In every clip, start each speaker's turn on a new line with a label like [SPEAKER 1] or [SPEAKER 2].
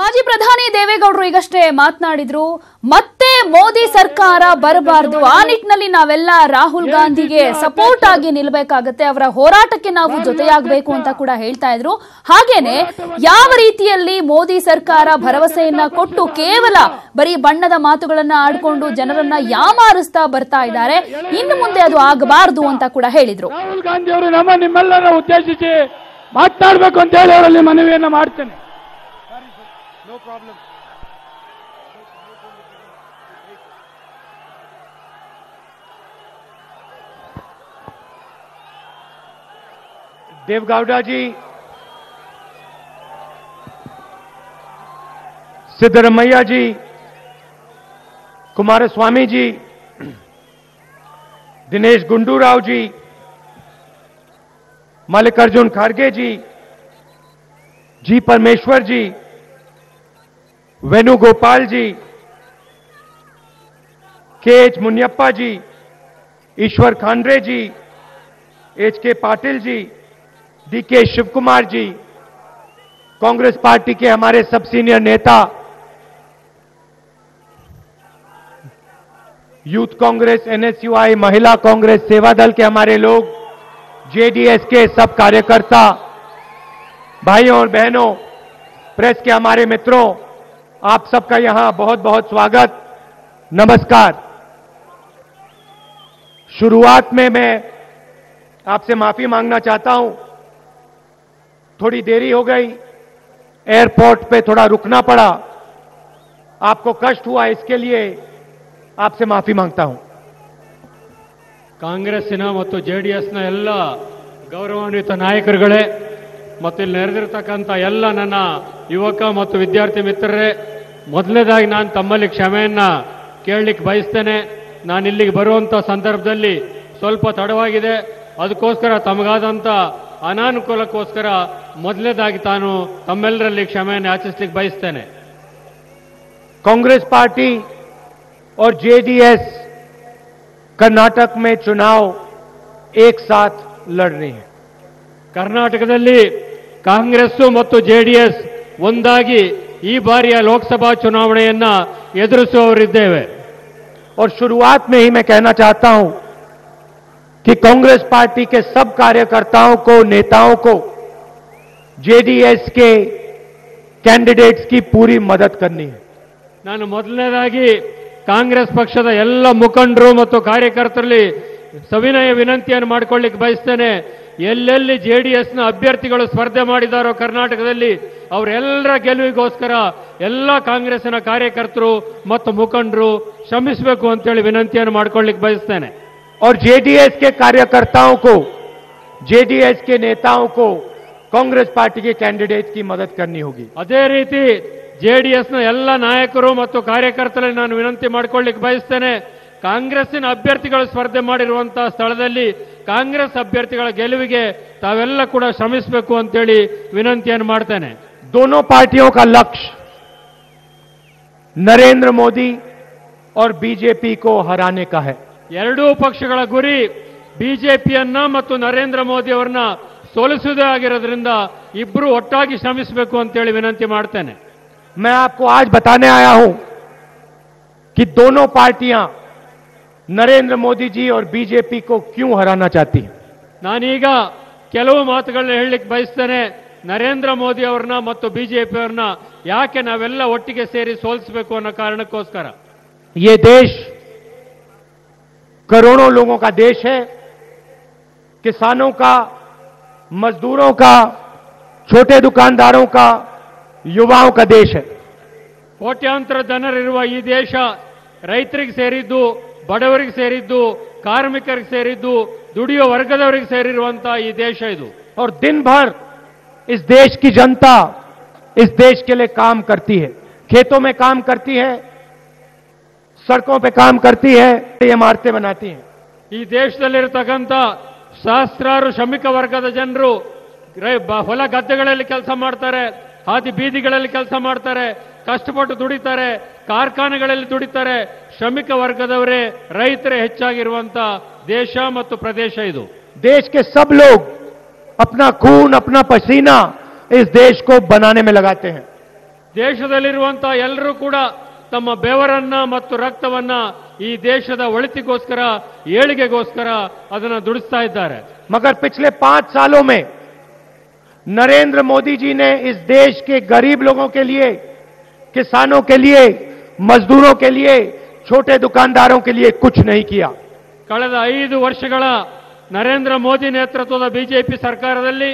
[SPEAKER 1] ಮಾಜಿ ಪ್ರಧಾನಿ ದೇವೇಗೌಡರು ಈಗಷ್ಟೇ ಮಾತನಾಡಿದ್ರು. ಮತ್ತೆ ಮೋದಿ ಸರ್ಕಾರ ಬರಬಾರದು, ಆ ನಿಟ್ಟಿನಲ್ಲಿ ನಾವೆಲ್ಲ ರಾಹುಲ್ ಗಾಂಧಿಗೆ ಸಪೋರ್ಟ್ ಆಗಿ ನಿಲ್ಲಬೇಕಾಗತ್ತೆ, ಅವರ ಹೋರಾಟಕ್ಕೆ ನಾವು ಜೊತೆಯಾಗಬೇಕು ಅಂತ ಕೂಡ ಹೇಳ್ತಾ ಇದ್ರು. ಹಾಗೇನೆ ಯಾವ ರೀತಿಯಲ್ಲಿ ಮೋದಿ ಸರ್ಕಾರ ಭರವಸೆಯನ್ನ ಕೊಟ್ಟು ಕೇವಲ ಬರೀ ಬಣ್ಣದ ಮಾತುಗಳನ್ನ ಆಡ್ಕೊಂಡು ಜನರನ್ನ ಯಾಮಾರಿಸ್ತಾ ಬರ್ತಾ ಇದ್ದಾರೆ, ಇನ್ನು ಮುಂದೆ ಅದು ಆಗಬಾರದು ಅಂತ ಕೂಡ ಹೇಳಿದ್ರು.
[SPEAKER 2] ರಾಹುಲ್ ಗಾಂಧಿ ಅವರು ನಿಮ್ಮೆಲ್ಲರ ಉದ್ದೇಶಿಸಿ ಮಾತನಾಡಬೇಕು ಅಂತ ಹೇಳಿ ಅವರಲ್ಲಿ ಮನವಿಯನ್ನ ಮಾಡ್ತೇನೆ. No problem. देवगौड़ा जी, सिद्धरमैया जी, कुमारस्वामी जी, दिनेश गुंडूराव जी, मल्लिकार्जुन खड़गे जी, जी परमेश्वर जी, वेणुगोपाल जी, के.एच. मुनियप्पा जी, ईश्वर खांड्रे जी, एच.के. पाटिल जी, डी.के. शिवकुमार जी, कांग्रेस पार्टी के हमारे सब सीनियर नेता, यूथ कांग्रेस, एनएसयूआई, महिला कांग्रेस, सेवा दल के हमारे लोग, जेडीएस के सब कार्यकर्ता, भाइयों और बहनों, प्रेस के हमारे मित्रों, आप सबका यहां बहुत बहुत स्वागत, नमस्कार। शुरुआत में मैं आपसे माफी मांगना चाहता हूं, थोड़ी देरी हो गई, एयरपोर्ट पे थोड़ा रुकना पड़ा, आपको कष्ट हुआ, इसके लिए आपसे माफी मांगता हूं।
[SPEAKER 3] ಕಾಂಗ್ರೆಸ್ಸಿನ ಮತ್ತು ಜೆಡಿಎಸ್ನ ಎಲ್ಲ ಗೌರವಾನ್ವಿತ ನಾಯಕರುಗಳೇ ಮತ್ತು ಇಲ್ಲಿ ನೆರೆದಿರತಕ್ಕಂಥ ಎಲ್ಲ ನನ್ನ ಯುವಕ ಮತ್ತು ವಿದ್ಯಾರ್ಥಿ ಮಿತ್ರರೇ, ಮೊದಲನೇದಾಗಿ ನಾನು ತಮ್ಮಲ್ಲಿ ಕ್ಷಮೆಯನ್ನ ಕೇಳಲಿಕ್ಕೆ ಬಯಸ್ತೇನೆ. ನಾನು ಇಲ್ಲಿಗೆ ಬರುವಂಥ ಸಂದರ್ಭದಲ್ಲಿ ಸ್ವಲ್ಪ ತಡವಾಗಿದೆ, ಅದಕ್ಕೋಸ್ಕರ ತಮಗಾದಂಥ ಅನಾನುಕೂಲಕ್ಕೋಸ್ಕರ ಮೊದಲನೇದಾಗಿ ತಾನು ತಮ್ಮೆಲ್ಲರಲ್ಲಿ ಕ್ಷಮೆಯನ್ನು ಯಾಚಿಸಲಿಕ್ಕೆ ಬಯಸ್ತೇನೆ.
[SPEAKER 2] कांग्रेस पार्टी और जेडीएस कर्नाटक में चुनाव एक साथ लड़ रही है.
[SPEAKER 3] ಕರ್ನಾಟಕದಲ್ಲಿ ಕಾಂಗ್ರೆಸ್ ಮತ್ತು ಜೆಡಿಎಸ್ ಒಂದಾಗಿ ಈ ಬಾರಿಯ ಲೋಕಸಭಾ ಚುನಾವಣೆಯನ್ನ ಎದುರಿಸುವವರಿದ್ದೇವೆ.
[SPEAKER 2] और शुरुआत में ही मैं कहना चाहता हूं कि कांग्रेस पार्टी के सब कार्यकर्ताओं को, नेताओं को जेडीएस के कैंडिडेट्स की पूरी मदद करनी है.
[SPEAKER 3] ನಾನು ಮೊದಲನೇದಾಗಿ ಕಾಂಗ್ರೆಸ್ ಪಕ್ಷದ ಎಲ್ಲ ಮುಖಂಡರು ಮತ್ತು ಕಾರ್ಯಕರ್ತರಲ್ಲಿ ಸವಿನಯ ವಿನಂತಿಯನ್ನು ಮಾಡಿಕೊಳ್ಳಿಕ್ಕೆ ಬಯಸ್ತೇನೆ. ಎಲ್ಲೆಲ್ಲಿ ಜೆಡಿಎಸ್ನ ಅಭ್ಯರ್ಥಿಗಳು ಸ್ಪರ್ಧೆ ಮಾಡಿದಾರೋ ಕರ್ನಾಟಕದಲ್ಲಿ ಅವರೆಲ್ಲರ ಗೆಲುವಿಗೋಸ್ಕರ ಎಲ್ಲ ಕಾಂಗ್ರೆಸ್ನ ಕಾರ್ಯಕರ್ತರು ಮತ್ತು ಮುಖಂಡರು ಶ್ರಮಿಸಬೇಕು ಅಂತೇಳಿ ವಿನಂತಿಯನ್ನು ಮಾಡಿಕೊಳ್ಳಿಕ್ಕೆ ಬಯಸ್ತೇನೆ.
[SPEAKER 2] और जेडीएस के कार्यकर्ताओं को, जेडीएस के नेताओं को कांग्रेस पार्टी के कैंडिडेट की मदद करनी होगी.
[SPEAKER 3] ಅದೇ ರೀತಿ ಜೆಡಿಎಸ್ನ ಎಲ್ಲ ನಾಯಕರು ಮತ್ತು ಕಾರ್ಯಕರ್ತರಲ್ಲಿ ನಾನು ವಿನಂತಿ ಮಾಡಿಕೊಳ್ಳಿಕ್ಕೆ ಬಯಸ್ತೇನೆ. ಕಾಂಗ್ರೆಸ್ಸಿನ ಅಭ್ಯರ್ಥಿಗಳು ಸ್ಪರ್ಧೆ ಮಾಡಿರುವಂತಹ ಸ್ಥಳದಲ್ಲಿ ಕಾಂಗ್ರೆಸ್ ಅಭ್ಯರ್ಥಿಗಳ ಗೆಲುವಿಗೆ ತಾವೆಲ್ಲ ಕೂಡ ಶ್ರಮಿಸಬೇಕು ಅಂತೇಳಿ ವಿನಂತಿಯನ್ನು ಮಾಡ್ತೇನೆ.
[SPEAKER 2] दोनों पार्टियों का लक्ष्य नरेंद्र मोदी और बीजेपी को हराने का है.
[SPEAKER 3] ಎರಡೂ ಪಕ್ಷಗಳ ಗುರಿ ಬಿಜೆಪಿಯನ್ನ ಮತ್ತು ನರೇಂದ್ರ ಮೋದಿ ಅವರನ್ನ ಸೋಲಿಸುವುದೇ ಆಗಿರೋದ್ರಿಂದ ಇಬ್ಬರು ಒಟ್ಟಾಗಿ ಶ್ರಮಿಸಬೇಕು ಅಂತೇಳಿ ವಿನಂತಿ ಮಾಡ್ತೇನೆ.
[SPEAKER 2] मैं आपको आज बताने आया हूं कि दोनों पार्टियां नरेंद्र मोदी जी और बीजेपी को क्यों हराना चाहती हैं.
[SPEAKER 3] ನಾನೀಗ ಕೆಲವು ಮಾತುಗಳನ್ನ ಹೇಳಲಿಕ್ಕೆ ಬಯಸ್ತೇನೆ. ನರೇಂದ್ರ ಮೋದಿ ಅವರನ್ನ ಮತ್ತು ಬಿಜೆಪಿ ಅವರನ್ನ ಯಾಕೆ ನಾವೆಲ್ಲ ಒಟ್ಟಿಗೆ ಸೇರಿ ಸೋಲಿಸಬೇಕು ಅನ್ನೋ ಕಾರಣಕ್ಕೋಸ್ಕರ.
[SPEAKER 2] ये देश करोड़ों लोगों का देश है, किसानों का, मजदूरों का, छोटे दुकानदारों का, युवाओं का देश है.
[SPEAKER 3] ಕೋಟ್ಯಾಂತರ ಜನರಿರುವ ಈ ದೇಶ ರೈತರಿಗೆ ಸೇರಿದ್ದು, ಬಡವರಿಗೆ ಸೇರಿದ್ದು, ಕಾರ್ಮಿಕರಿಗೆ ಸೇರಿದ್ದು, ದುಡಿಯೋ ವರ್ಗದವರಿಗೆ ಸೇರಿರುವಂತಹ ಈ ದೇಶ ಇದು.
[SPEAKER 2] और दिन भर इस देश की जनता इस देश के लिए काम करती है, खेतों में काम करती है, सड़कों पे काम करती है, इमारतें बनाती है.
[SPEAKER 3] ಈ ದೇಶದಲ್ಲಿರತಕ್ಕಂಥ ಸಹಸ್ರಾರು ಶ್ರಮಿಕ ವರ್ಗದ ಜನರು ಹೊಲ ಗದ್ದೆಗಳಲ್ಲಿ ಕೆಲಸ ಮಾಡ್ತಾರೆ, ಹಾದಿ ಬೀದಿಗಳಲ್ಲಿ ಕೆಲಸ ಮಾಡ್ತಾರೆ, ಕಷ್ಟಪಟ್ಟು ದುಡಿತಾರೆ, ಕಾರ್ಖಾನೆಗಳಲ್ಲಿ ದುಡಿತಾರೆ. ಶ್ರಮಿಕ ವರ್ಗದವರೇ, ರೈತರೇ ಹೆಚ್ಚಾಗಿರುವಂತ ದೇಶ ಮತ್ತು ಪ್ರದೇಶ ಇದು.
[SPEAKER 2] देश के सब लोग अपना खून, अपना पसीना इस देश को बनाने में लगाते हैं.
[SPEAKER 3] ದೇಶದಲ್ಲಿರುವಂತಹ ಎಲ್ಲರೂ ಕೂಡ ತಮ್ಮ ಬೆವರನ್ನ ಮತ್ತು ರಕ್ತವನ್ನ ಈ ದೇಶದ ಒಳಿತಿಗೋಸ್ಕರ ಏಳಿಗೆಗೋಸ್ಕರ ಅದನ್ನು ದುಡಿಸ್ತಾ ಇದ್ದಾರೆ.
[SPEAKER 2] मगर पिछले 5 सालों में नरेंद्र मोदी जी ने इस देश के गरीब लोगों के लिए, किसानों के लिए, मजदूरों के लिए, छोटे दुकानदारों के लिए कुछ नहीं किया.
[SPEAKER 3] ಕಳೆದ 5 ವರ್ಷಗಳ ನರೇಂದ್ರ ಮೋದಿ ನೇತೃತ್ವದ ಬಿಜೆಪಿ ಸರ್ಕಾರದಲ್ಲಿ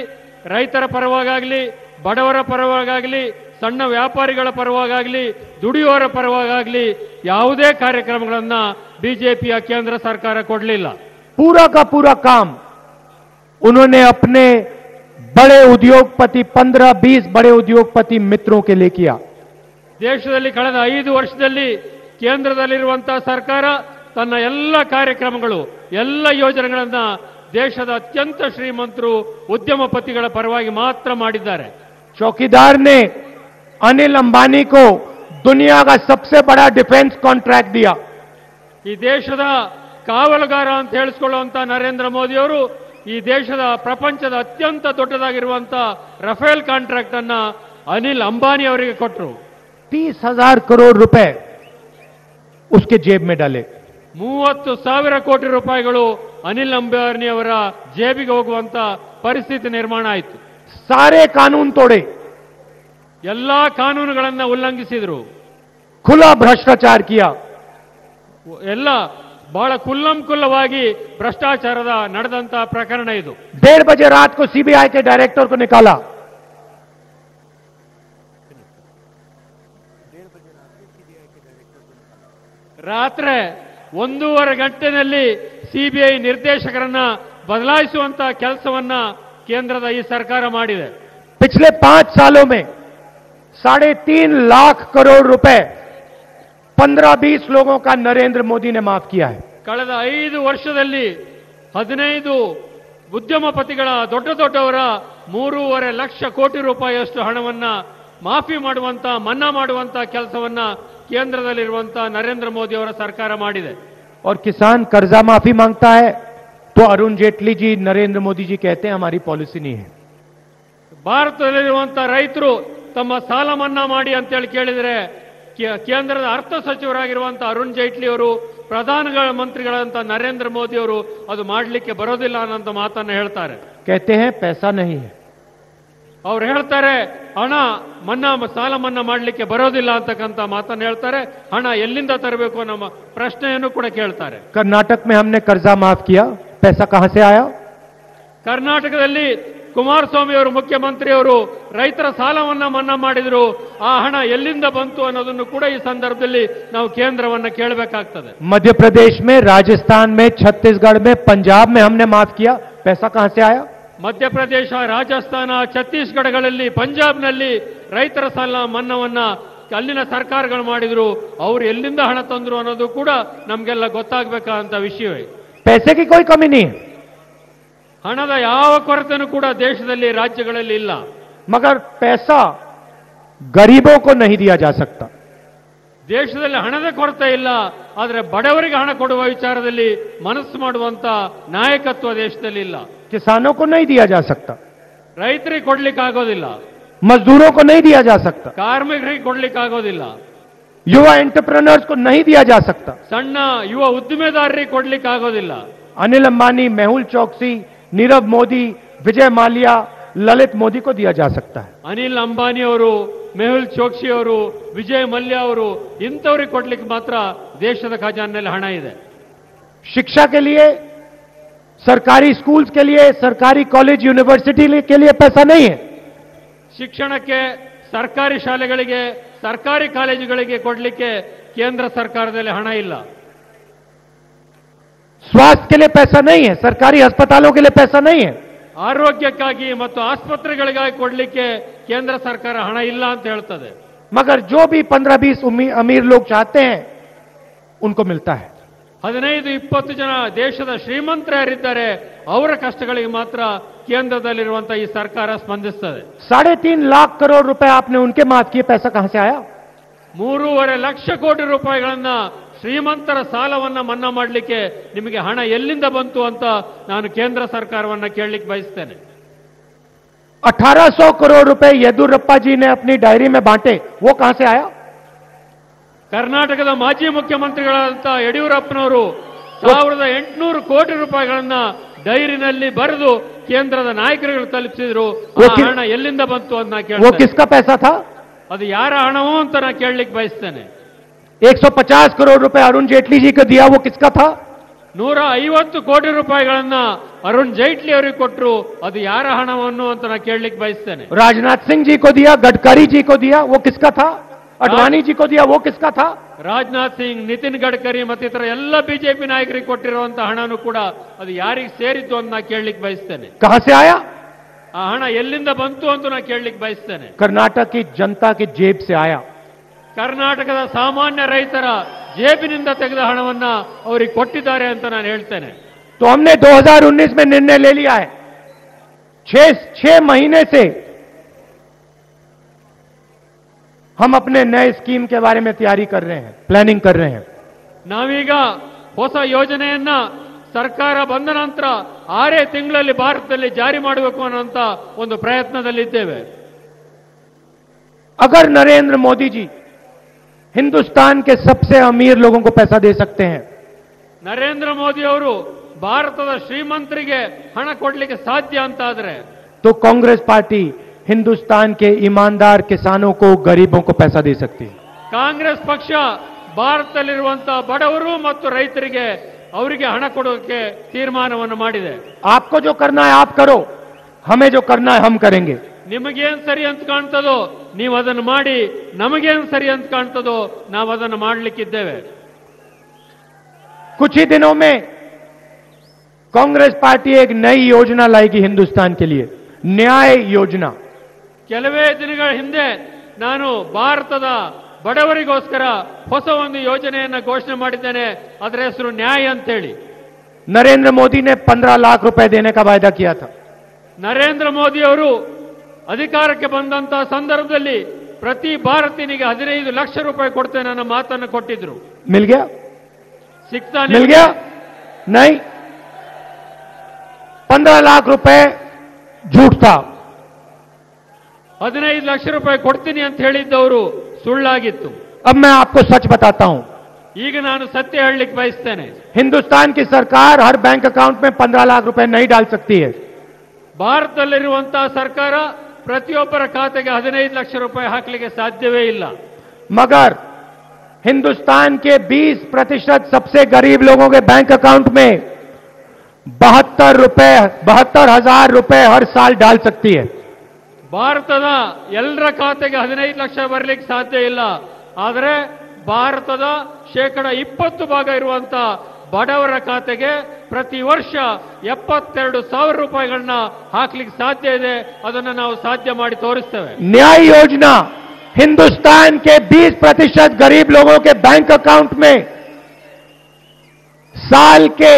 [SPEAKER 3] ರೈತರ ಪರವಾಗಲಿ, ಬಡವರ ಪರವಾಗಲಿ, ಸಣ್ಣ ವ್ಯಾಪಾರಿಗಳ ಪರವಾಗಲಿ, ದುಡಿಯುವವರ ಪರವಾಗಲಿ ಯಾವುದೇ ಕಾರ್ಯಕ್ರಮಗಳನ್ನ ಬಿಜೆಪಿಯ ಕೇಂದ್ರ ಸರ್ಕಾರ ಕೊಡಲಿಲ್ಲ.
[SPEAKER 2] पूरा का पूरा काम उन्होंने अपने बड़े उद्योगपति 15-20 बड़े उद्योगपति मित्रों के लिए किया.
[SPEAKER 3] ದೇಶದಲ್ಲಿ ಕಳೆದ 5 ವರ್ಷದಲ್ಲಿ ಕೇಂದ್ರದಲ್ಲಿರುವಂತಹ ಸರ್ಕಾರ ತನ್ನ ಎಲ್ಲ ಕಾರ್ಯಕ್ರಮಗಳು, ಎಲ್ಲ ಯೋಜನೆಗಳನ್ನ ದೇಶದ ಅತ್ಯಂತ ಶ್ರೀಮಂತರು, ಉದ್ಯಮಪತಿಗಳ ಪರವಾಗಿ ಮಾತ್ರ ಮಾಡಿದ್ದಾರೆ.
[SPEAKER 2] चौकीदार ने अनिल अंबानी को दुनिया का सबसे बड़ा डिफेंस कॉन्ट्रैक्ट दिया.
[SPEAKER 3] ಈ ದೇಶದ ಕಾವಲುಗಾರ ಅಂತ ಹೇಳಿಸಿಕೊಳ್ಳುವಂತ ನರೇಂದ್ರ ಮೋದಿ ಅವರು ಈ ದೇಶದ ಪ್ರಪಂಚದ ಅತ್ಯಂತ ದೊಡ್ಡದಾಗಿರುವಂತಹ ರಫೇಲ್ ಕಾಂಟ್ರಾಕ್ಟ್ ಅನ್ನ ಅನಿಲ್ ಅಂಬಾನಿ ಅವರಿಗೆ ಕೊಟ್ಟರು.
[SPEAKER 2] 30,000 करोड़ रुपए उसके जेब में डाले.
[SPEAKER 3] 30,000 ಕೋಟಿ ರೂಪಾಯಿಗಳು ಅನಿಲ್ ಅಂಬಾನಿ ಅವರ ಜೇಬಿಗೆ ಹೋಗುವಂತ ಪರಿಸ್ಥಿತಿ ನಿರ್ಮಾಣ ಆಯಿತು.
[SPEAKER 2] सारे कानून तोड़े,
[SPEAKER 3] ಎಲ್ಲಾ ಕಾನೂನುಗಳನ್ನ ಉಲ್ಲಂಘಿಸಿದ್ರು,
[SPEAKER 2] खुला भ्रष्टाचार किया.
[SPEAKER 3] ಎಲ್ಲ ಬಹಳ ಕುಲ್ಲಂಕುಲ್ಲವಾಗಿ ಭ್ರಷ್ಟಾಚಾರದ ನಡೆದಂತಹ ಪ್ರಕರಣ ಇದು.
[SPEAKER 2] 1:30 बजे रात को सीबीआई के डायरेक्टर को निकाला.
[SPEAKER 3] ರಾತ್ರಿ 1:30 ಗಂಟೆನಲ್ಲಿ ಸಿಬಿಐ ನಿರ್ದೇಶಕರನ್ನ ಬದಲಾಯಿಸುವಂತಹ ಕೆಲಸವನ್ನ ಕೇಂದ್ರದ ಈ ಸರ್ಕಾರ ಮಾಡಿದೆ.
[SPEAKER 2] पिछले 5 सालों में 3.5 लाख करोड़ रुपए 15-20 लोगों का नरेंद्र मोदी ने माफ किया है.
[SPEAKER 3] ಕಳೆದ 5 ವರ್ಷದಲ್ಲಿ 15 ಉದ್ಯಮಪತಿಗಳ ದೊಡ್ಡವರ 3.5 ಲಕ್ಷ ಕೋಟಿ ರೂಪಾಯಿಯಷ್ಟು ಹಣವನ್ನ ಮಾಫಿ ಮಾಡುವಂತ, ಮನ್ನಾ ಮಾಡುವಂತ ಕೆಲಸವನ್ನ ಕೇಂದ್ರದಲ್ಲಿರುವಂತಹ ನರೇಂದ್ರ ಮೋದಿ ಅವರ ಸರ್ಕಾರ ಮಾಡಿದೆ.
[SPEAKER 2] और किसान कर्जा माफी मांगता है तो अरुण जेटली जी, नरेंद्र मोदी जी कहते हैं हमारी पॉलिसी नहीं है.
[SPEAKER 3] ಭಾರತದಲ್ಲಿರುವಂತಹ ರೈತರು ತಮ್ಮ ಸಾಲ ಮನ್ನಾ ಮಾಡಿ ಅಂತೇಳಿ ಕೇಳಿದರೆ ಕೇಂದ್ರದ ಅರ್ಥ ಸಚಿವರಾಗಿರುವಂತಹ ಅರುಣ್ ಜೈಟ್ಲಿ ಅವರು, ಪ್ರಧಾನ ಮಂತ್ರಿಗಳಂತ ನರೇಂದ್ರ ಮೋದಿ ಅವರು ಅದು ಮಾಡಲಿಕ್ಕೆ ಬರೋದಿಲ್ಲ ಅನ್ನೋ ಮಾತನ್ನ ಹೇಳ್ತಾರೆ.
[SPEAKER 2] कहते हैं पैसा नहीं है.
[SPEAKER 3] ಅವ್ರು ಹೇಳ್ತಾರೆ ಹಣ ಮನ್ನಾ, ಸಾಲ ಮನ್ನಾ ಮಾಡಲಿಕ್ಕೆ ಬರೋದಿಲ್ಲ ಅಂತಕ್ಕಂಥ ಮಾತನ್ನ ಹೇಳ್ತಾರೆ. ಹಣ ಎಲ್ಲಿಂದ ತರಬೇಕು ಅನ್ನೋ ಪ್ರಶ್ನೆಯನ್ನು ಕೂಡ ಕೇಳ್ತಾರೆ.
[SPEAKER 2] कर्नाटक में हमने कर्जा माफ किया, पैसा कहां से आया?
[SPEAKER 3] ಕರ್ನಾಟಕದಲ್ಲಿ ಕುಮಾರಸ್ವಾಮಿ ಅವರು, ಮುಖ್ಯಮಂತ್ರಿ ಅವರು ರೈತರ ಸಾಲವನ್ನ ಮನ್ನಾ ಮಾಡಿದ್ರು. ಆ ಹಣ ಎಲ್ಲಿಂದ ಬಂತು ಅನ್ನೋದನ್ನು ಕೂಡ ಈ ಸಂದರ್ಭದಲ್ಲಿ ನಾವು ಕೇಂದ್ರವನ್ನ ಕೇಳಬೇಕಾಗ್ತದೆ.
[SPEAKER 2] मध्य प्रदेश में, राजस्थान में, छत्तीसगढ़ में, पंजाब में हमने माफ किया, पैसा कहां से आया?
[SPEAKER 3] ಮಧ್ಯಪ್ರದೇಶ, ರಾಜಸ್ಥಾನ, ಛತ್ತೀಸ್ಗಢಗಳಲ್ಲಿ, ಪಂಜಾಬ್ನಲ್ಲಿ ರೈತರ ಸಾಲ ಮನ್ನಾವನ್ನ ಅಲ್ಲಿನ ಸರ್ಕಾರಗಳು ಮಾಡಿದ್ರು. ಅವರು ಎಲ್ಲಿಂದ ಹಣ ತಂದ್ರು ಅನ್ನೋದು ಕೂಡ ನಮ್ಗೆಲ್ಲ ಗೊತ್ತಾಗಬೇಕಾದಂತ ವಿಷಯವೇ.
[SPEAKER 2] पैसे की कोई कमी नहीं है,
[SPEAKER 3] ಹಣದ ಯಾವ ಕೊರತೆನೂ ಕೂಡ ದೇಶದಲ್ಲಿ, ರಾಜ್ಯಗಳಲ್ಲಿ ಇಲ್ಲ.
[SPEAKER 2] मगर पैसा गरीबों को नहीं दिया जा सकता.
[SPEAKER 3] ದೇಶದಲ್ಲಿ ಹಣದ ಕೊರತೆ ಇಲ್ಲ, ಆದರೆ ಬಡವರಿಗೆ ಹಣ ಕೊಡುವ ವಿಚಾರದಲ್ಲಿ ಮನಸ್ಸು ಮಾಡುವಂತ ನಾಯಕತ್ವ ದೇಶದಲ್ಲಿ ಇಲ್ಲ.
[SPEAKER 2] किसानों को नहीं दिया जा सकता,
[SPEAKER 3] ರೈತರಿಗೆ ಕೊಡ್ಲಿಕ್ಕೆ ಆಗೋದಿಲ್ಲ,
[SPEAKER 2] मजदूरों को नहीं दिया जा सकता,
[SPEAKER 3] ಕಾರ್ಮಿಕರಿಗೆ ಕೊಡ್ಲಿಕ್ಕೆ ಆಗೋದಿಲ್ಲ,
[SPEAKER 2] युवा एंटरप्रेन्योर्स को नहीं दिया जा सकता.
[SPEAKER 3] ಸಣ್ಣ ಯುವ ಉದ್ದಿಮೆದಾರರಿಗೆ ಕೊಡ್ಲಿಕ್ಕೆ ಆಗೋದಿಲ್ಲ.
[SPEAKER 2] अनिल अंबानी, मेहुल चौकसी, नीरव मोदी, विजय माल्या, ललित मोदी को दिया जा सकता है.
[SPEAKER 3] ಅನಿಲ್ ಅಂಬಾನಿ ಅವರು, ಮೆಹುಲ್ ಚೋಕ್ಸಿ ಅವರು, ವಿಜಯ್ ಮಲ್ಯ ಅವರು ಇಂಥವ್ರಿಗೆ ಕೊಡ್ಲಿಕ್ಕೆ ಮಾತ್ರ ದೇಶದ ಖಜಾನೆಯಲ್ಲಿ ಹಣ ಇದೆ.
[SPEAKER 2] शिक्षा के लिए, सरकारी स्कूल्स के लिए, सरकारी कॉलेज यूनिवर्सिटी के लिए पैसा नहीं है.
[SPEAKER 3] ಶಿಕ್ಷಣಕ್ಕೆ, ಸರ್ಕಾರಿ ಶಾಲೆಗಳಿಗೆ, ಸರ್ಕಾರಿ ಕಾಲೇಜುಗಳಿಗೆ ಕೊಡ್ಲಿಕ್ಕೆ ಕೇಂದ್ರ ಸರ್ಕಾರದಲ್ಲಿ ಹಣ ಇಲ್ಲ.
[SPEAKER 2] स्वास्थ्य के लिए पैसा नहीं है, सरकारी अस्पतालों के लिए पैसा नहीं है.
[SPEAKER 3] ಆರೋಗ್ಯಕ್ಕಾಗಿ ಮತ್ತು ಆಸ್ಪತ್ರೆಗಳಿಗಾಗಿ ಕೊಡ್ಲಿಕ್ಕೆ ಕೇಂದ್ರ ಸರ್ಕಾರ ಹಣ ಇಲ್ಲ ಅಂತ ಹೇಳ್ತದೆ.
[SPEAKER 2] मगर जो भी 15-20 अमीर लोग चाहते हैं उनको मिलता है.
[SPEAKER 3] 15-20 ಜನ ದೇಶದ ಶ್ರೀಮಂತರು ಯಾರಿದ್ದಾರೆ ಅವರ ಕಷ್ಟಗಳಿಗೆ ಮಾತ್ರ ಕೇಂದ್ರದಲ್ಲಿರುವಂತಹ ಈ ಸರ್ಕಾರ ಸ್ಪಂದಿಸ್ತದೆ.
[SPEAKER 2] 3.5 लाख करोड़ रुपए आपने उनके माफ किए, पैसा कहां से आया?
[SPEAKER 3] 3.5 ಲಕ್ಷ ಕೋಟಿ ರೂಪಾಯಿಗಳನ್ನ ಶ್ರೀಮಂತರ ಸಾಲವನ್ನ ಮನ್ನಾ ಮಾಡಲಿಕ್ಕೆ ನಿಮಗೆ ಹಣ ಎಲ್ಲಿಂದ ಬಂತು ಅಂತ ನಾನು ಕೇಂದ್ರ ಸರ್ಕಾರವನ್ನ ಕೇಳಲಿಕ್ಕೆ ಬಯಸ್ತೇನೆ.
[SPEAKER 2] 1800 करोड़ रुपए येदियुरप्पा जी ने अपनी डायरी में बांटे, वो कहां से आया?
[SPEAKER 3] ಕರ್ನಾಟಕದ ಮಾಜಿ ಮುಖ್ಯಮಂತ್ರಿಗಳಾದಂಥ ಯಡಿಯೂರಪ್ಪನವರು 1800 ಕೋಟಿ ರೂಪಾಯಿಗಳನ್ನ ಡೈರಿನಲ್ಲಿ ಬರೆದು ಕೇಂದ್ರದ ನಾಯಕರುಗಳು ತಲುಪಿಸಿದ್ರು. ಆ ಹಣ ಎಲ್ಲಿಂದ ಬಂತು ಅಂತ
[SPEAKER 2] वो
[SPEAKER 3] ಕೇಳ್ತೇನೆ.
[SPEAKER 2] किसका पैसा था?
[SPEAKER 3] ಅದು ಯಾರ ಹಣವೋ ಅಂತ ನಾ ಕೇಳಲಿಕ್ಕೆ ಬಯಸ್ತೇನೆ.
[SPEAKER 2] 150 करोड़ रुपए अरुण जेटली जी को दिया, वो किसका था?
[SPEAKER 3] 150 ಕೋಟಿ ರೂಪಾಯಿಗಳನ್ನ ಅರುಣ್ ಜೈಟ್ಲಿ ಅವರಿಗೆ ಕೊಟ್ಟರು, ಅದು ಯಾರ ಹಣವನ್ನು ಅಂತ ನಾ ಕೇಳಲಿಕ್ಕೆ ಬಯಸ್ತೇನೆ.
[SPEAKER 2] राजनाथ सिंह जी को दिया, गडकरी जी को दिया, वो किसका था? अडवाणी जी को दिया, वो किसका था?
[SPEAKER 3] ರಾಜನಾಥ್ ಸಿಂಗ್, ನಿತಿನ್ ಗಡ್ಕರಿ ಮತ್ತಿತರ ಎಲ್ಲ ಬಿಜೆಪಿ ನಾಯಕರಿಗೆ ಕೊಟ್ಟಿರುವಂತಹ ಹಣನೂ ಕೂಡ ಅದು ಯಾರಿಗೆ ಸೇರಿದ್ದು ಅಂತ ನಾ ಕೇಳಲಿಕ್ಕೆ ಬಯಸ್ತೇನೆ.
[SPEAKER 2] कहां से आया?
[SPEAKER 3] ಆ ಹಣ ಎಲ್ಲಿಂದ ಬಂತು ಅಂತ ನಾ ಕೇಳಲಿಕ್ಕೆ ಬಯಸ್ತೇನೆ.
[SPEAKER 2] कर्नाटक की जनता की जेब से आया.
[SPEAKER 3] ಕರ್ನಾಟಕದ ಸಾಮಾನ್ಯ ರೈತರ ಜೇಬಿನಿಂದ ತೆಗೆದ ಹಣವನ್ನ ಅವರಿಗೆ ಕೊಟ್ಟಿದ್ದಾರೆ ಅಂತ ನಾನು ಹೇಳ್ತೇನೆ.
[SPEAKER 2] तो हमने 2019 में निर्णय ले लिया है, 6 महीने से हम अपने नए स्कीम के बारे में तैयारी कर रहे हैं, प्लानिंग कर रहे हैं.
[SPEAKER 3] ನಾವೀಗ ಹೊಸ ಯೋಜನೆಯನ್ನ ಸರ್ಕಾರ ಬಂದ ನಂತರ 6 ತಿಂಗಳಲ್ಲಿ ಭಾರತದಲ್ಲಿ ಜಾರಿ ಮಾಡಬೇಕು ಅನ್ನುವಂತ ಒಂದು ಪ್ರಯತ್ನದಲ್ಲಿದ್ದೇವೆ.
[SPEAKER 2] अगर नरेंद्र मोदी जी हिंदुस्तान के सबसे अमीर लोगों को पैसा दे सकते हैं,
[SPEAKER 3] ನರೇಂದ್ರ ಮೋದಿ ಅವರು ಭಾರತದ ಶ್ರೀಮಂತರಿಗೆ ಹಣ ಕೊಡಲಿಕ್ಕೆ ಸಾಧ್ಯ ಅಂತ ಆದ್ರೆ
[SPEAKER 2] तो कांग्रेस पार्टी हिंदुस्तान के ईमानदार किसानों को, गरीबों को पैसा दे सकती है.
[SPEAKER 3] ಕಾಂಗ್ರೆಸ್ ಪಕ್ಷ ಭಾರತದಲ್ಲಿರುವಂತಹ ಬಡವರು ಮತ್ತು ರೈತರಿಗೆ ಅವರಿಗೆ ಹಣ ಕೊಡೋಕೆ ತೀರ್ಮಾನವನ್ನು ಮಾಡಿದೆ.
[SPEAKER 2] आपको जो करना है आप करो, हमें जो करना है हम करेंगे.
[SPEAKER 3] ನಿಮಗೇನ್ ಸರಿ ಅಂತ ಕಾಣ್ತದೋ ನೀವು ಅದನ್ನು ಮಾಡಿ, ನಮಗೇನ್ ಸರಿ ಅಂತ ಕಾಣ್ತದೋ ನಾವು ಅದನ್ನು ಮಾಡಲಿಕ್ಕಿದ್ದೇವೆ.
[SPEAKER 2] कुछ ही दिनों में कांग्रेस पार्टी एक नई योजना लाएगी हिंदुस्तान के लिए, न्याय योजना.
[SPEAKER 3] ಕೆಲವೇ ದಿನಗಳ ಹಿಂದೆ ನಾನು ಭಾರತದ ಬಡವರಿಗೋಸ್ಕರ ಹೊಸ ಒಂದು ಯೋಜನೆಯನ್ನ ಘೋಷಣೆ ಮಾಡಿದ್ದೇನೆ. ಅದರ ಹೆಸರು ನ್ಯಾಯ ಅಂತೇಳಿ.
[SPEAKER 2] नरेंद्र मोदी ने 15 लाख रुपए देने का वायदा किया था.
[SPEAKER 3] ನರೇಂದ್ರ ಮೋದಿ ಅವರು ಅಧಿಕಾರಕ್ಕೆ ಬಂದಂತಹ ಸಂದರ್ಭದಲ್ಲಿ ಪ್ರತಿ ಭಾರತೀಯನಿಗೆ 15 ಲಕ್ಷ ರೂಪಾಯಿ ಕೊಡ್ತೇನೆ ಅನ್ನೋ ಮಾತನ್ನು ಕೊಟ್ಟಿದ್ರು.
[SPEAKER 2] मिल गया?
[SPEAKER 3] ಸಿಗ್ತಾ
[SPEAKER 2] मिल गया? नहीं. 15 लाख रुपए झूठ था.
[SPEAKER 3] 15 ಲಕ್ಷ ರೂಪಾಯಿ ಕೊಡ್ತೀನಿ ಅಂತ ಹೇಳಿದ್ದವರು ಸುಳ್ಳಾಗಿತ್ತು.
[SPEAKER 2] अब मैं आपको सच बताता हूं,
[SPEAKER 3] ಈಗ ನಾನು ಸತ್ಯ ಹೇಳಲಿಕ್ಕೆ ಬಯಸ್ತೇನೆ.
[SPEAKER 2] हिंदुस्तान की सरकार हर बैंक अकाउंट में 15 लाख रुपए नहीं डाल सकती है.
[SPEAKER 3] ಭಾರತದಲ್ಲಿರುವಂತಹ ಸರ್ಕಾರ ಪ್ರತಿಯೊಬ್ಬರ ಖಾತೆಗೆ 15 ಲಕ್ಷ ರೂಪಾಯಿ ಹಾಕಲಿಕ್ಕೆ ಸಾಧ್ಯವೇ ಇಲ್ಲ.
[SPEAKER 2] मगर हिंदुस्तान के 20% सबसे गरीब लोगों के बैंक अकाउंट में 72,000 रुपए हर साल डाल सकती है.
[SPEAKER 3] ಭಾರತದ ಎಲ್ಲರ ಖಾತೆಗೆ 15 ಲಕ್ಷ ಬರಲಿಕ್ಕೆ ಸಾಧ್ಯ ಇಲ್ಲ. ಆದರೆ ಭಾರತದ 20% ಇರುವಂತ ಬಡವರ ಖಾತೆಗೆ ಪ್ರತಿ ವರ್ಷ 72,000 ರೂಪಾಯಿಗಳನ್ನ ಹಾಕ್ಲಿಕ್ಕೆ ಸಾಧ್ಯ ಇದೆ. ಅದನ್ನು ನಾವು ಸಾಧ್ಯ ಮಾಡಿ ತೋರಿಸ್ತೇವೆ.
[SPEAKER 2] न्याय योजना हिंदुस्तान के 20% गरीब लोगों के बैंक अकाउंट में साल के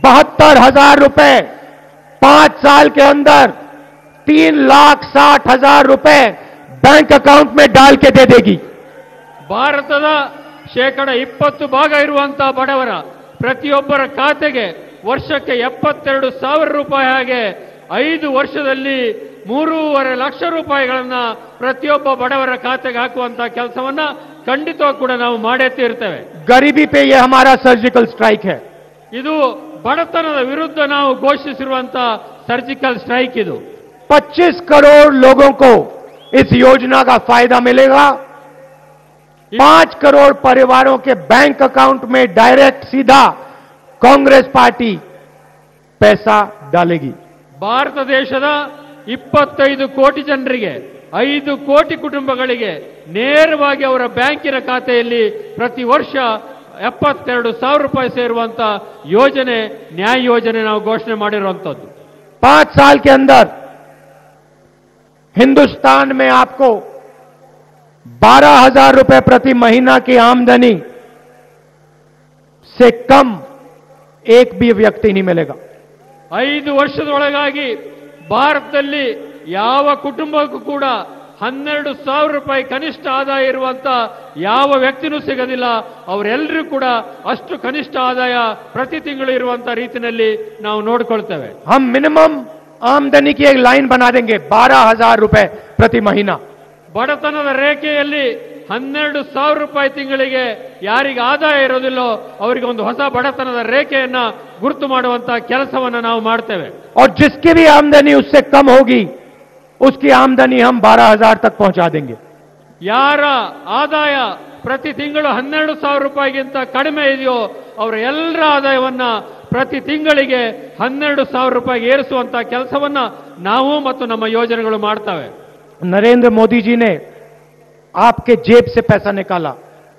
[SPEAKER 2] 72,000 रुपए 5 साल के अंदर 3,60,000 रुपए बैंक अकाउंट में डाल के दे देगी.
[SPEAKER 3] ಭಾರತದ 20% ಇರುವಂತಹ ಬಡವರ ಪ್ರತಿಯೊಬ್ಬರ ಖಾತೆಗೆ ವರ್ಷಕ್ಕೆ 72,000 ರೂಪಾಯಿ, ಹಾಗೆ 5 ವರ್ಷದಲ್ಲಿ 3.5 ಲಕ್ಷ ರೂಪಾಯಿಗಳನ್ನ ಪ್ರತಿಯೊಬ್ಬ ಬಡವರ ಖಾತೆಗೆ ಹಾಕುವಂತಹ ಕೆಲಸವನ್ನ ಖಂಡಿತವಾಗಿ ಕೂಡ ನಾವು ಮಾಡೇ ತೀರ್ತೇವೆ.
[SPEAKER 2] गरीबी पे ये हमारा सर्जिकल स्ट्राइक है.
[SPEAKER 3] ಇದು ಬಡತನದ ವಿರುದ್ಧ ನಾವು ಘೋಷಿಸಿರುವಂತಹ ಸರ್ಜಿಕಲ್ ಸ್ಟ್ರೈಕ್. ಇದು
[SPEAKER 2] 25 करोड़ लोगों को इस योजना का फायदा मिलेगा. 5 करोड़ परिवारों के बैंक अकाउंट में डायरेक्ट सीधा कांग्रेस पार्टी पैसा डालेगी.
[SPEAKER 3] ಭಾರತ ದೇಶದ 25 ಕೋಟಿ ಜನರಿಗೆ, 5 ಕೋಟಿ ಕುಟುಂಬಗಳಿಗೆ ನೇರವಾಗಿ ಅವರ ಬ್ಯಾಂಕಿನ ಖಾತೆಯಲ್ಲಿ ಪ್ರತಿ ವರ್ಷ 72,000 ರೂಪಾಯಿ ಸೇರುವಂತ ಯೋಜನೆ, ನ್ಯಾಯ ಯೋಜನೆ ನಾವು ಘೋಷಣೆ ಮಾಡಿರುವಂತದ್ದು.
[SPEAKER 2] 5 साल के अंदर हिंदुस्तान में आपको 12,000 रुपए प्रति महीना की आमदनी से कम एक भी व्यक्ति नहीं मिलेगा.
[SPEAKER 3] 5 ವರ್ಷದೊಳಗಾಗಿ ಭಾರತದಲ್ಲಿ ಯಾವ ಕುಟುಂಬಕ್ಕೂ ಕೂಡ 12,000 ರೂಪಾಯಿ ಕನಿಷ್ಠ ಆದಾಯ ಇರುವಂತ ಯಾವ ವ್ಯಕ್ತಿನೂ ಸಿಗೋದಿಲ್ಲ. ಅವರೆಲ್ಲರೂ ಕೂಡ ಅಷ್ಟು ಕನಿಷ್ಠ ಆದಾಯ ಪ್ರತಿ ತಿಂಗಳು ಇರುವಂತ ರೀತಿಯಲ್ಲಿ ನಾವು ನೋಡಿಕೊಳ್ತೇವೆ.
[SPEAKER 2] हम मिनिमम आमदनी की एक लाइन बना देंगे 12,000 रुपए प्रति महीना।
[SPEAKER 3] ಬಡತನದ ರೇಖೆಯಲ್ಲಿ 12,000 ರೂಪಾಯಿ ತಿಂಗಳಿಗೆ ಯಾರಿಗೆ ಆದಾಯ ಇರೋದಿಲ್ಲೋ ಅವರಿಗೆ ಒಂದು ಹೊಸ ಬಡತನದ ರೇಖೆಯನ್ನ ಗುರುತು ಮಾಡುವಂತ ಕೆಲಸವನ್ನ ನಾವು ಮಾಡ್ತೇವೆ।
[SPEAKER 2] और जिसकी भी आमदनी उससे कम होगी उसकी आमदनी हम 12,000 तक पहुंचा देंगे।
[SPEAKER 3] ಯಾರ ಆದಾಯ ಪ್ರತಿ ತಿಂಗಳು 12,000 ರೂಪಾಯಿಗಿಂತ ಕಡಿಮೆ ಇದೆಯೋ ಅವರ ಎಲ್ಲರ ಆದಾಯವನ್ನ ಪ್ರತಿ ತಿಂಗಳಿಗೆ 12,000 ರೂಪಾಯಿಗೆ ಏರಿಸುವಂತ ಕೆಲಸವನ್ನ ನಾವು ಮತ್ತು ನಮ್ಮ ಯೋಜನೆಗಳು ಮಾಡ್ತವೆ।
[SPEAKER 2] नरेंद्र मोदी जी ने आपके जेब से पैसा निकाला,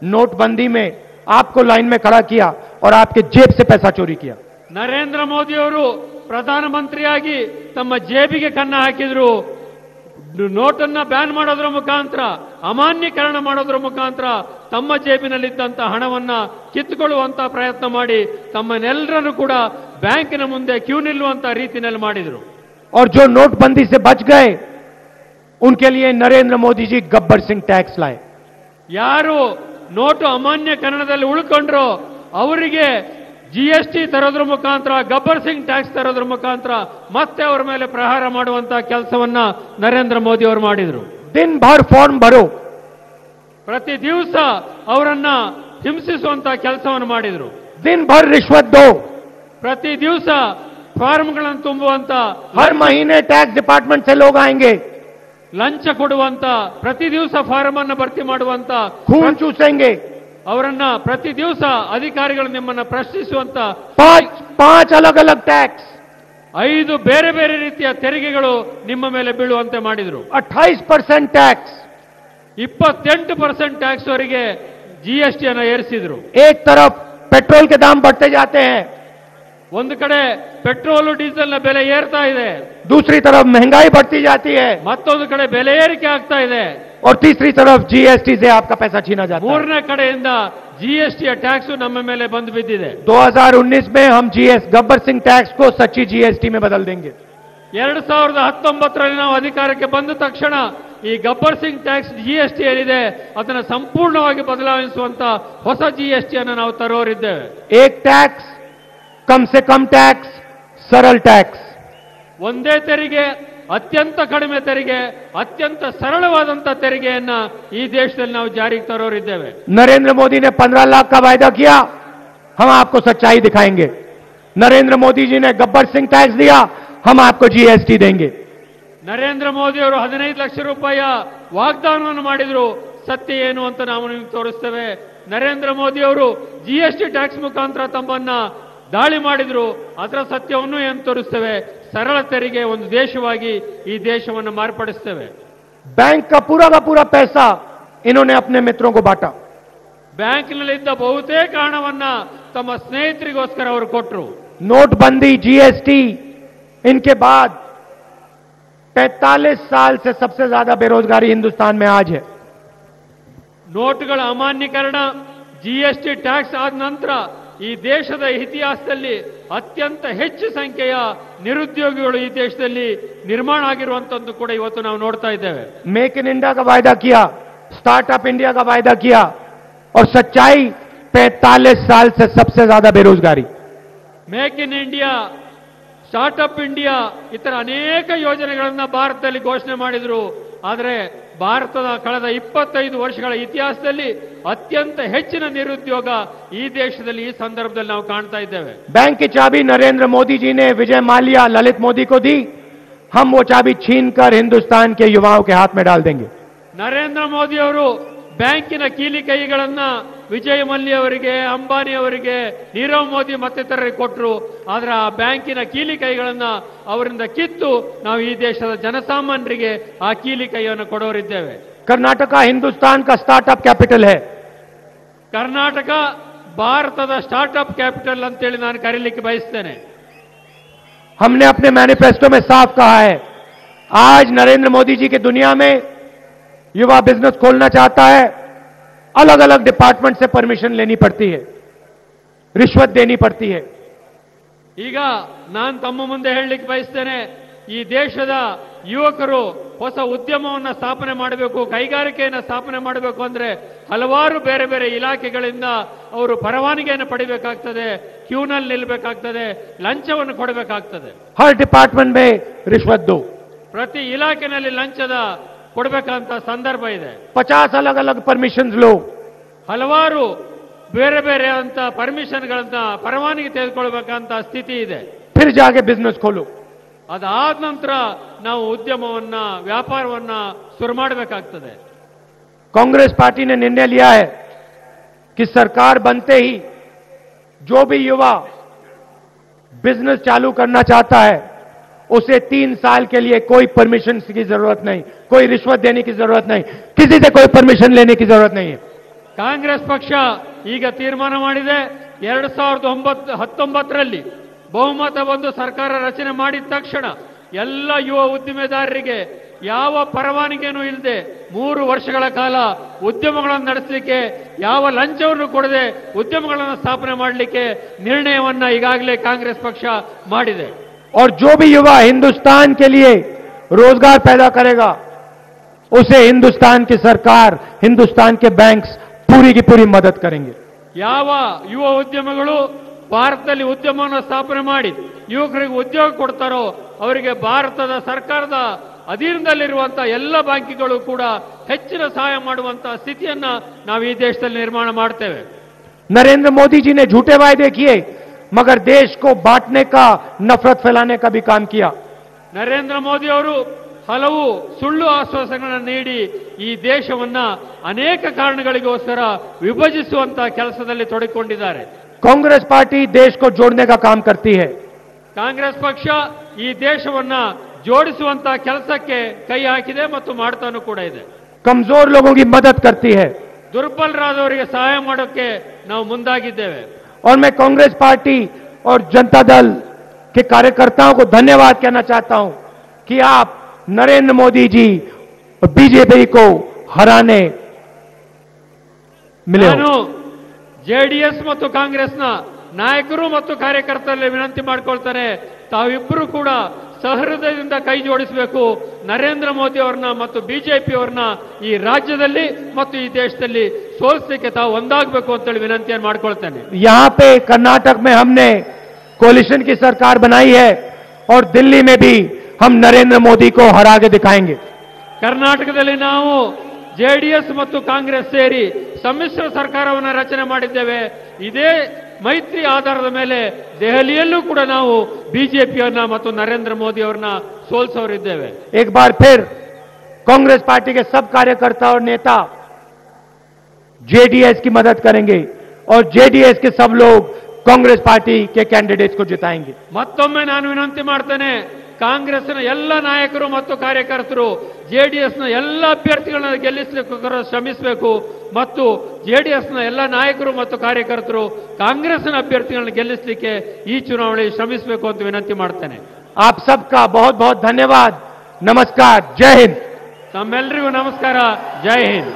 [SPEAKER 2] नोटबंदी में आपको लाइन में खड़ा किया और आपके जेब से पैसा चोरी किया।
[SPEAKER 3] ನರೇಂದ್ರ ಮೋದಿ ಅವರು ಪ್ರಧಾನಮಂತ್ರಿಯಾಗಿ ತಮ್ಮ ಜೇಬಿಗೆ ಕನ್ನ ಹಾಕಿದ್ರು, ನೋಟನ್ನ ಬ್ಯಾನ್ ಮಾಡೋದ್ರ ಮುಖಾಂತರ, ಅಮಾನ್ಯೀಕರಣ ಮಾಡೋದ್ರ ಮುಖಾಂತರ ತಮ್ಮ ಜೇಬಿನಲ್ಲಿದ್ದಂತ ಹಣವನ್ನ ಕಿತ್ತುಕೊಳ್ಳುವಂತ ಪ್ರಯತ್ನ ಮಾಡಿ ತಮ್ಮನ್ನೆಲ್ಲರನ್ನು ಕೂಡ ಬ್ಯಾಂಕಿನ ಮುಂದೆ ಕ್ಯೂ ನಿಲ್ಲುವಂತ ರೀತಿಯಲ್ಲಿ ಮಾಡಿದ್ರು।
[SPEAKER 2] और जो नोटबंदी से बच गए उनके लिए नरेंद्र मोदी जी गब्बर सिंह टैक्स लाए।
[SPEAKER 3] ಯಾರು ನೋಟು ಅಮಾನ್ಯೀಕರಣದಲ್ಲಿ ಉಳ್ಕೊಂಡ್ರೋ ಅವರಿಗೆ ಜಿಎಸ್ಟಿ ತರೋದ್ರ ಮುಖಾಂತರ, ಗಬ್ಬರ್ ಸಿಂಗ್ ಟ್ಯಾಕ್ಸ್ ತರೋದ್ರ ಮುಖಾಂತರ ಮತ್ತೆ ಅವರ ಮೇಲೆ ಪ್ರಹಾರ ಮಾಡುವಂತ ಕೆಲಸವನ್ನ ನರೇಂದ್ರ ಮೋದಿ ಅವರು ಮಾಡಿದ್ರು।
[SPEAKER 2] दिन भर फॉर्म भरो,
[SPEAKER 3] ಪ್ರತಿ ದಿವಸ ಅವರನ್ನ ಹಿಂಸಿಸುವಂತ ಕೆಲಸವನ್ನು ಮಾಡಿದ್ರು।
[SPEAKER 2] दिन भर रिश्वत दो,
[SPEAKER 3] ಪ್ರತಿ ದಿವಸ ಫಾರ್ಮ್ಗಳನ್ನು ತುಂಬುವಂತ,
[SPEAKER 2] हर महीने टैक्स डिपार्टमेंट से लोग आएंगे,
[SPEAKER 3] ಲಂಚ ಕೊಡುವಂತ, ಪ್ರತಿ ದಿವಸ ಫಾರ್ಮ್ ಅನ್ನು ಭರ್ತಿ ಮಾಡುವಂತ,
[SPEAKER 2] खून चूसेंगे,
[SPEAKER 3] ಅವರನ್ನ ಪ್ರತಿ ದಿವಸ ಅಧಿಕಾರಿಗಳು ನಿಮ್ಮನ್ನ ಪ್ರಶ್ನಿಸುವಂತ
[SPEAKER 2] पांच अलग अलग टैक्स,
[SPEAKER 3] 5 ಬೇರೆ ಬೇರೆ ರೀತಿಯ ತೆರಿಗೆಗಳು ನಿಮ್ಮ ಮೇಲೆ ಬೀಳುವಂತೆ ಮಾಡಿದ್ರು।
[SPEAKER 2] 28% टैक्स,
[SPEAKER 3] 28% ಟ್ಯಾಕ್ಸ್ ಅವರಿಗೆ ಜಿಎಸ್ಟಿ ಅನ್ನು ಏರಿಸಿದ್ರು।
[SPEAKER 2] एक तरफ पेट्रोल के दाम बढ़ते जाते हैं,
[SPEAKER 3] ಒಂದು ಕಡೆ ಪೆಟ್ರೋಲ್ ಡೀಸೆಲ್ ನ ಬೆಲೆ ಏರ್ತಾ ಇದೆ,
[SPEAKER 2] दूसरी तरफ महंगाई बढ़ती जाती है,
[SPEAKER 3] ಮತ್ತೊಂದು ಕಡೆ ಬೆಲೆ ಏರಿಕೆ ಆಗ್ತಾ ಇದೆ,
[SPEAKER 2] और तीसरी तरफ जीएसटी से आपका पैसा छीना जाता है।
[SPEAKER 3] ಮೂರನೇ ಕಡೆಯಿಂದ ಜಿಎಸ್ಟಿಯ ಟ್ಯಾಕ್ಸ್ ನಮ್ಮ ಮೇಲೆ ಬಂದು ಬಿದ್ದಿದೆ।
[SPEAKER 2] 2019 में हम गब्बर सिंह टैक्स को सच्ची जीएसटी में बदल देंगे।
[SPEAKER 3] 2019ರಲ್ಲಿ ನಾವು ಅಧಿಕಾರಕ್ಕೆ ಬಂದ ತಕ್ಷಣ ಈ ಗಬ್ಬರ್ ಸಿಂಗ್ ಟ್ಯಾಕ್ಸ್ ಜಿಎಸ್ಟಿ ಏನಿದೆ ಅದನ್ನು ಸಂಪೂರ್ಣವಾಗಿ ಬದಲಾಯಿಸುವಂತ ಹೊಸ ಜಿಎಸ್ಟಿ ಅನ್ನು ನಾವು ತರೋರಿದ್ದೇವೆ।
[SPEAKER 2] एक टैक्स, कम से कम टैक्स, सरल टैक्स,
[SPEAKER 3] ಒಂದೇ ತೆರಿಗೆ, ಅತ್ಯಂತ ಕಡಿಮೆ ತೆರಿಗೆ, ಅತ್ಯಂತ ಸರಳವಾದಂತ ತೆರಿಗೆಯನ್ನ ಈ ದೇಶದಲ್ಲಿ ನಾವು ಜಾರಿಗೆ ತರೋರಿದ್ದೇವೆ।
[SPEAKER 2] नरेंद्र मोदी ने 15 लाख का वायदा किया, हम आपको सच्चाई दिखाएंगे। नरेंद्र मोदी जी ने गब्बर सिंह टैक्स दिया, हम आपको जीएसटी देंगे।
[SPEAKER 3] ನರೇಂದ್ರ ಮೋದಿ ಅವರು 15 ಲಕ್ಷ ರೂಪಾಯಿಯ ವಾಗ್ದಾನವನ್ನು ಮಾಡಿದ್ರು, ಸತ್ಯ ಏನು ಅಂತ ನಾವು ನಿಮಗೆ ತೋರಿಸ್ತೇವೆ। ನರೇಂದ್ರ ಮೋದಿ ಅವರು ಜಿಎಸ್ಟಿ ಟ್ಯಾಕ್ಸ್ ಮುಖಾಂತರ ತಮ್ಮನ್ನ ದಾಳಿ ಮಾಡಿದ್ರು, ಅದರ ಸತ್ಯವನ್ನು ಏನು ತೋರಿಸ್ತೇವೆ। ಸರಳ ತೆರಿಗೆ ಒಂದು ದೇಶವಾಗಿ ಈ ದೇಶವನ್ನು ಮಾರ್ಪಡಿಸ್ತೇವೆ।
[SPEAKER 2] बैंक का पूरा पैसा इन्होंने अपने मित्रों को बांटा।
[SPEAKER 3] ಬ್ಯಾಂಕಿನಲ್ಲಿದ್ದ ಬಹುತೇಕ ಹಣವನ್ನ ತಮ್ಮ ಸ್ನೇಹಿತರಿಗೋಸ್ಕರ ಅವರು ಕೊಟ್ಟರು।
[SPEAKER 2] नोटबंदी, जीएसटी, इनके बाद 45 साल से सबसे ज्यादा बेरोजगारी हिंदुस्तान में आज है।
[SPEAKER 3] ನೋಟುಗಳ ಅಮಾನ್ಯೀಕರಣ, ಜಿಎಸ್ಟಿ ಟ್ಯಾಕ್ಸ್ ಆದ ನಂತರ ಈ ದೇಶದ ಇತಿಹಾಸದಲ್ಲಿ ಅತ್ಯಂತ ಹೆಚ್ಚು ಸಂಖ್ಯೆಯ ನಿರುದ್ಯೋಗಿಗಳು ಈ ದೇಶದಲ್ಲಿ ನಿರ್ಮಾಣ ಆಗಿರುವಂತದ್ದು ಕೂಡ ಇವತ್ತು ನಾವು ನೋಡ್ತಾ ಇದ್ದೇವೆ।
[SPEAKER 2] मेक इन इंडिया का वायदा किया, स्टार्टअप इंडिया का वायदा किया, और सच्चाई 45 साल से सबसे ज्यादा बेरोजगारी।
[SPEAKER 3] Make in India, startup India ಇತರ ಅನೇಕ ಯೋಜನೆಗಳನ್ನ ಭಾರತದಲ್ಲಿ ಘೋಷಣೆ ಮಾಡಿದ್ರು, ಆದರೆ ಭಾರತದ ಕಳೆದ 25 ವರ್ಷಗಳ ಇತಿಹಾಸದಲ್ಲಿ ಅತ್ಯಂತ ಹೆಚ್ಚಿನ ನಿರುದ್ಯೋಗ ಈ ದೇಶದಲ್ಲಿ ಈ ಸಂದರ್ಭದಲ್ಲಿ ನಾವು ಕಾಣ್ತಾ ಇದ್ದೇವೆ।
[SPEAKER 2] बैंक की चाबी नरेंद्र मोदी जी ने विजय माल्या, ललित मोदी को दी, हम वो चाबी छीनकर हिंदुस्तान के युवाओं के हाथ में डाल देंगे।
[SPEAKER 3] ನರೇಂದ್ರ ಮೋದಿ ಅವರು ಬ್ಯಾಂಕಿನ ಕೀಲಿ ಕೈಗಳನ್ನ ವಿಜಯ್ ಮಲ್ಯ ಅವರಿಗೆ, ಅಂಬಾನಿ ಅವರಿಗೆ, ನೀರವ್ ಮೋದಿ ಮತ್ತಿತರರಿಗೆ ಕೊಟ್ಟರು, ಆದ್ರೆ ಆ ಬ್ಯಾಂಕಿನ ಕೀಲಿ ಕೈಗಳನ್ನ ಅವರಿಂದ ಕಿತ್ತು ನಾವು ಈ ದೇಶದ ಜನಸಾಮಾನ್ಯರಿಗೆ ಆ ಕೀಲಿ ಕೈಯನ್ನು ಕೊಡೋರಿದ್ದೇವೆ।
[SPEAKER 2] कर्नाटका हिंदुस्तान का स्टार्टअप कैपिटल है।
[SPEAKER 3] ಕರ್ನಾಟಕ ಭಾರತದ ಸ್ಟಾರ್ಟ್ಅಪ್ ಕ್ಯಾಪಿಟಲ್ ಅಂತೇಳಿ ನಾನು ಕರೀಲಿಕ್ಕೆ ಬಯಸ್ತೇನೆ।
[SPEAKER 2] हमने अपने मैनिफेस्टो में साफ कहा है, आज नरेंद्र मोदी जी की दुनिया में युवा बिजनेस खोलना चाहता है, अलग अलग डिपार्टमेंट से परमिशन लेनी पड़ती है, रिश्वत देनी पड़ती है।
[SPEAKER 3] ಈಗ ನಾನು ತಮ್ಮ ಮುಂದೆ ಹೇಳಲಿಕ್ಕೆ ಬಯಸ್ತೇನೆ, ಈ ದೇಶದ ಯುವಕರು ಹೊಸ ಉದ್ಯಮವನ್ನು ಸ್ಥಾಪನೆ ಮಾಡಬೇಕು, ಕೈಗಾರಿಕೆಯನ್ನು ಸ್ಥಾಪನೆ ಮಾಡಬೇಕು ಅಂದ್ರೆ ಹಲವಾರು ಬೇರೆ ಬೇರೆ ಇಲಾಖೆಗಳಿಂದ ಅವರು ಪರವಾನಗಿಯನ್ನು ಪಡಿಬೇಕಾಗ್ತದೆ, ಕ್ಯೂನಲ್ಲಿ ನಿಲ್ಲಬೇಕಾಗ್ತದೆ, ಲಂಚವನ್ನು ಕೊಡಬೇಕಾಗ್ತದೆ.
[SPEAKER 2] हर डिपार्टमेंट में रिश्वत दो.
[SPEAKER 3] ಪ್ರತಿ ಇಲಾಖೆನಲ್ಲಿ ಲಂಚದ ಕೊಡಬೇಕಂತ ಸಂದರ್ಭ ಇದೆ.
[SPEAKER 2] 50 अलग अलग परमिशंस लो.
[SPEAKER 3] ಹಲವಾರು ಬೇರೆ ಬೇರೆ ಅಂತ ಪರ್ಮಿಷನ್ಗಳಂತ ಪರವಾನಗಿ ತೆಗೆದುಕೊಳ್ಬೇಕಂತ ಸ್ಥಿತಿ ಇದೆ.
[SPEAKER 2] फिर जाके बिजनेस खोलो.
[SPEAKER 3] ಅದಾದ ನಂತರ ನಾವು ಉದ್ಯಮವನ್ನ ವ್ಯಾಪಾರವನ್ನ ಶುರು ಮಾಡಬೇಕಾಗ್ತದೆ.
[SPEAKER 2] कांग्रेस पार्टी ने निर्णय लिया है कि सरकार बनते ही जो भी युवा बिजनेस चालू करना चाहता है उसे 3 साल के लिए कोई परमिशन की जरूरत नहीं, कोई रिश्वत देने की जरूरत नहीं, किसी से कोई परमिशन लेने की जरूरत नहीं है.
[SPEAKER 3] ಕಾಂಗ್ರೆಸ್ ಪಕ್ಷ ಈಗ ತೀರ್ಮಾನ ಮಾಡಿದೆ 2019ರಲ್ಲಿ ಬಹುಮತ ಬಂದು ಸರ್ಕಾರ ರಚನೆ ಮಾಡಿದ ತಕ್ಷಣ ಎಲ್ಲ ಯುವ ಉದ್ದಿಮೆದಾರರಿಗೆ ಯಾವ ಪರವಾನಗಿಯೂ ಇಲ್ಲದೆ 3 ವರ್ಷಗಳ ಕಾಲ ಉದ್ಯಮಗಳನ್ನು ನಡೆಸಲಿಕ್ಕೆ ಯಾವ ಲಂಚವನ್ನು ಕೊಡದೆ ಉದ್ಯಮಗಳನ್ನು ಸ್ಥಾಪನೆ ಮಾಡಲಿಕ್ಕೆ ನಿರ್ಣಯವನ್ನ ಈಗಾಗಲೇ ಕಾಂಗ್ರೆಸ್ ಪಕ್ಷ ಮಾಡಿದೆ.
[SPEAKER 2] और जो भी युवा हिंदुस्तान के लिए रोजगार पैदा करेगा उसे हिंदुस्तान की सरकार, हिंदुस्तान के बैंक्स पूरी की पूरी मदद करेंगे.
[SPEAKER 3] ಯಾವ ಯುವ ಉದ್ಯಮಗಳು ಭಾರತದಲ್ಲಿ ಉದ್ಯಮವನ್ನು ಸ್ಥಾಪನೆ ಮಾಡಿ ಯುವಕರಿಗೆ ಉದ್ಯೋಗ ಕೊಡ್ತಾರೋ ಅವರಿಗೆ ಭಾರತದ ಸರ್ಕಾರದ ಅಧೀನದಲ್ಲಿರುವಂತಹ ಎಲ್ಲ ಬ್ಯಾಂಕಿಗಳು ಕೂಡ ಹೆಚ್ಚಿನ ಸಹಾಯ ಮಾಡುವಂತಹ ಸ್ಥಿತಿಯನ್ನ ನಾವು ಈ ದೇಶದಲ್ಲಿ ನಿರ್ಮಾಣ ಮಾಡ್ತೇವೆ.
[SPEAKER 2] नरेंद्र मोदी जी ने झूठे वायदे किए मगर देश को बांटने का, नफरत फैलाने का भी काम किया.
[SPEAKER 3] ನರೇಂದ್ರ ಮೋದಿ ಅವರು ಹಲವು ಸುಳ್ಳು ಆಶ್ವಾಸನೆಗಳನ್ನು ನೀಡಿ ಈ ದೇಶವನ್ನ ಅನೇಕ ಕಾರಣಗಳಿಗೋಸ್ಕರ ವಿಭಜಿಸುವಂತಹ ಕೆಲಸದಲ್ಲಿ ತೊಡಗಿಕೊಂಡಿದ್ದಾರೆ.
[SPEAKER 2] कांग्रेस पार्टी देश को जोड़ने का काम करती है.
[SPEAKER 3] ಕಾಂಗ್ರೆಸ್ ಪಕ್ಷ ಈ ದೇಶವನ್ನ ಜೋಡಿಸುವಂತಹ ಕೆಲಸಕ್ಕೆ ಕೈ ಹಾಕಿದೆ ಮತ್ತು ಮಾಡ್ತಾನೂ ಕೂಡ ಇದೆ.
[SPEAKER 2] कमजोर लोगों की मदद करती है.
[SPEAKER 3] ದುರ್ಬಲರಾದವರಿಗೆ ಸಹಾಯ ಮಾಡೋಕೆ ನಾವು ಮುಂದಾಗಿದ್ದೇವೆ.
[SPEAKER 2] और मैं कांग्रेस पार्टी और जनता दल के कार्यकर्ताओं को धन्यवाद कहना चाहता हूं कि आप नरेंद्र मोदी जी और बीजेपी को हराने मिले हो.
[SPEAKER 3] ನಾನು ಜೆಡಿಎಸ್ ಮತ್ತು ಕಾಂಗ್ರೆಸ್ನ ನಾಯಕರು ಮತ್ತು ಕಾರ್ಯಕರ್ತರಲ್ಲಿ ವಿನಂತಿ ಮಾಡಿಕೊಳ್ತಾರೆ, ತಾವಿಬ್ಬರು ಕೂಡ ಸಹೃದಯದಿಂದ ಕೈ ಜೋಡಿಸಬೇಕು. ನರೇಂದ್ರ ಮೋದಿ ಅವರನ್ನ ಮತ್ತು ಬಿಜೆಪಿ ಅವರನ್ನ ಈ ರಾಜ್ಯದಲ್ಲಿ ಮತ್ತು ಈ ದೇಶದಲ್ಲಿ ಸೋಲಿಸಲಿಕ್ಕೆ ತಾವು ಒಂದಾಗಬೇಕು ಅಂತೇಳಿ ವಿನಂತಿಯನ್ನು ಮಾಡ್ಕೊಳ್ತೇನೆ.
[SPEAKER 2] यहां पे कर्नाटक में हमने कोलिशन की सरकार बनाई है और दिल्ली में भी हम नरेंद्र मोदी को हरा के दिखाएंगे.
[SPEAKER 3] ಕರ್ನಾಟಕದಲ್ಲಿ ನಾವು ಜೆಡಿಎಸ್ ಮತ್ತು ಕಾಂಗ್ರೆಸ್ ಸೇರಿ ಸಮ್ಮಿಶ್ರ ಸರ್ಕಾರವನ್ನು ರಚನೆ ಮಾಡಿದ್ದೇವೆ. ಇದೇ ಮೈತ್ರಿ ಆಧಾರದ ಮೇಲೆ ದೆಹಲಿಯಲ್ಲೂ ಕೂಡ ನಾವು ಬಿಜೆಪಿಯನ್ನ ಮತ್ತು ನರೇಂದ್ರ ಮೋದಿ ಅವರನ್ನ ಸೋಲಿಸೋರಿದ್ದೇವೆ.
[SPEAKER 2] एक बार फिर कांग्रेस पार्टी के सब कार्यकर्ता और नेता जेडीएस की मदद करेंगे और जेडीएस के सब लोग कांग्रेस पार्टी के कैंडिडेट्स को जिताएंगे.
[SPEAKER 3] ಮತ್ತೊಮ್ಮೆ ನಾನು ವಿನಂತಿ ಮಾಡ್ತೇನೆ, ಕಾಂಗ್ರೆಸ್ನ ಎಲ್ಲ ನಾಯಕರು ಮತ್ತು ಕಾರ್ಯಕರ್ತರು ಜೆಡಿಎಸ್ನ ಎಲ್ಲ ಅಭ್ಯರ್ಥಿಗಳನ್ನ ಗೆಲ್ಲಿಸಲಿಕ್ಕೋಸ್ಕರ ಶ್ರಮಿಸಬೇಕು ಮತ್ತು ಜೆಡಿಎಸ್ನ ಎಲ್ಲ ನಾಯಕರು ಮತ್ತು ಕಾರ್ಯಕರ್ತರು ಕಾಂಗ್ರೆಸ್ನ ಅಭ್ಯರ್ಥಿಗಳನ್ನ ಗೆಲ್ಲಿಸಲಿಕ್ಕೆ ಈ ಚುನಾವಣೆಯಲ್ಲಿ ಶ್ರಮಿಸಬೇಕು ಅಂತ ವಿನಂತಿ ಮಾಡ್ತೇನೆ.
[SPEAKER 2] आप सबका बहुत बहुत धन्यवाद. नमस्कार. जय हिंद.
[SPEAKER 3] ತಮ್ಮೆಲ್ಲರಿಗೂ ನಮಸ್ಕಾರ. ಜೈ ಹಿಂದ್.